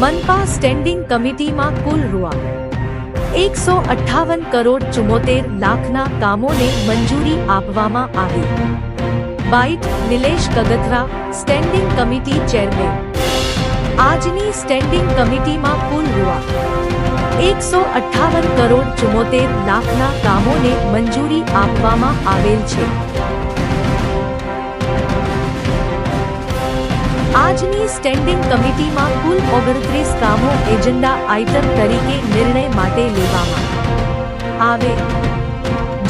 મનપા standing કમિટીમાં કુલ ₹158 કરોડ 74 લાખના કામોને મંજૂરી આપવામાં આવી. Bite Nilesh Kagathara, standing committee chairman. આજની સ્ટેન્ડિંગ કમિટીમાં કુલ ₹158 કરોડ 74 લાખના કામોને મંજૂરી આપવામાં આવેલ છે. આજની સ્ટેન્ડિંગ કમિટીમાં કુલ 29 કામો એજન્ડા આઇટમ તરીકે નિર્ણય માટે લેવામાં આવે,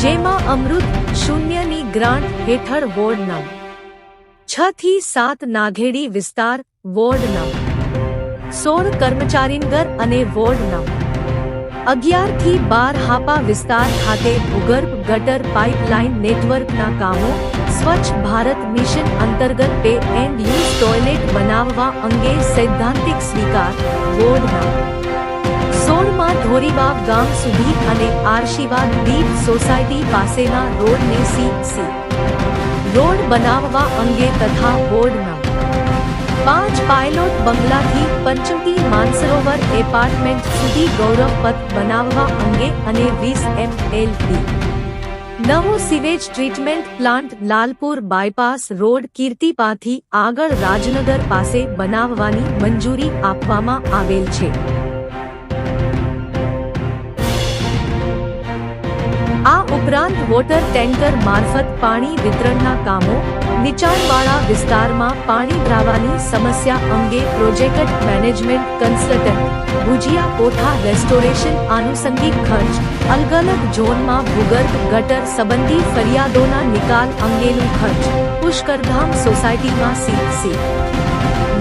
જેમાં અમૃત શૂન્યની ગ્રાન્ટ હેઠળ વોર્ડ નં. 6 થી 7 નાઘેડી વિસ્તાર, વોર્ડ નં. 16 કર્મચારીનગર અને વોર્ડ નં. 11 થી 12 હાપા વિસ્તાર ખાતે ભૂગર્ભ ગટર પાઇપલાઇન નેટવર્કના કામો, સ્વચ્છ ભારત મિશન અંતર્ગત પે એન્ડ યુઝ ટોયલેટ બનાવવા અંગે સૈદ્ધાંતિક સ્વીકાર, વોર્ડ નં. 16 ધોરીવાવ ગામ સુધી અને આશીર્વાદ દીપ સોસાયટી પાસેના રોડને સી રોડ બનાવવા અંગે તથા વોર્ડ નં. 5 પાયલોટ બંગલાથી પંચમતી માનસરોવર એપાર્ટમેન્ટ સુધી ગૌરવ પથ બનાવવા અંગે અને 20 MLD નવો sewage treatment plant Lalpur bypass road કીર્તિપાથી આગળ રાજનગર પાસે બનાવવાની મંજૂરી આપવામાં આવેલ છે. આ ઉપરાંત વોટર ટેન્કર મારફત પાણી વિતરણના કામો, નીચાણવાળા વિસ્તારમાં પાણી ભરાવાની સમસ્યા અંગે પ્રોજેક્ટ મેનેજમેન્ટ કન્સલ્ટન્ટ, ભુજિયા કોઠા રેસ્ટોરેશન આનુષંગિક ખર્ચ, અલગ અલગ ઝોનમાં ભૂગર્ભ ગટર સંબંધી ફરિયાદોના નિકાલ અંગેનું ખર્ચ, પુષ્કરધામ સોસાયટીમાં સી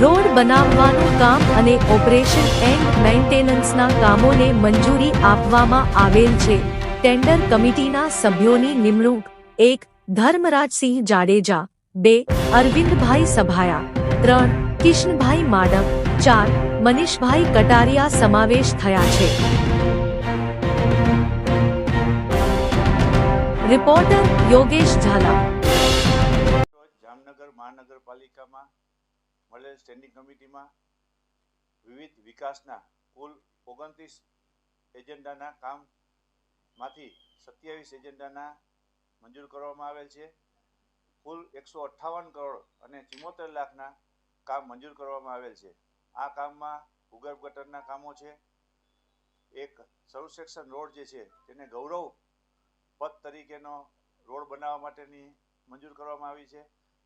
રોડ બનાવવાનું કામ અને ઓપરેશન એન્ડ મેન્ટેનન્સના કામોને મંજૂરી આપવામાં આવેલ છે. ટેન્ડર કમિટીના સભ્યોની નિમણૂક: 1. ધર્મરાજસિંહ જાડેજા, 2. અરવિંદભાઈ સભાયા, 3. કિશનભાઈ માડક, 4. મનીષભાઈ કટારિયા સમાવેશ થયા છે. રિપોર્ટર યોગેશ ઝાલા. જામનગર મહાનગરપાલિકામાં મળેલ સ્ટેન્ડિંગ કમિટીમાં વિવિધ વિકાસના કુલ 29 એજન્ડાના કામમાંથી 27 એજન્ડાના મંજૂર કરવામાં આવેલ છે. કુલ 158 કરોડ અને 74 લાખના કામ મંજૂર કરવામાં આવેલ છે. આ કામમાં ભૂગર્ભ ગટરના કામો છે, એક સબસેક્શન રોડ જે છે તેને ગૌરવ પથ તરીકેનો રોડ બનાવવા માટેની મંજૂર કરવામાં આવી છે,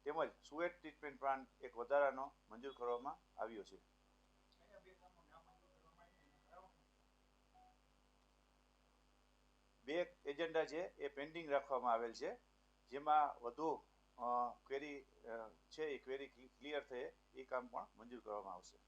તેમજ સુએજ ટ્રીટમેન્ટ પ્લાન્ટ એક વધારાનો મંજૂર કરવામાં આવ્યો છે. બે એજન્ડા છે એ પેન્ડિંગ રાખવામાં આવેલ છે, જેમાં વધુ ક્વેરી છે એ ક્વેરી ક્લિયર થયે એ કામ પણ મંજૂર કરવામાં આવશે.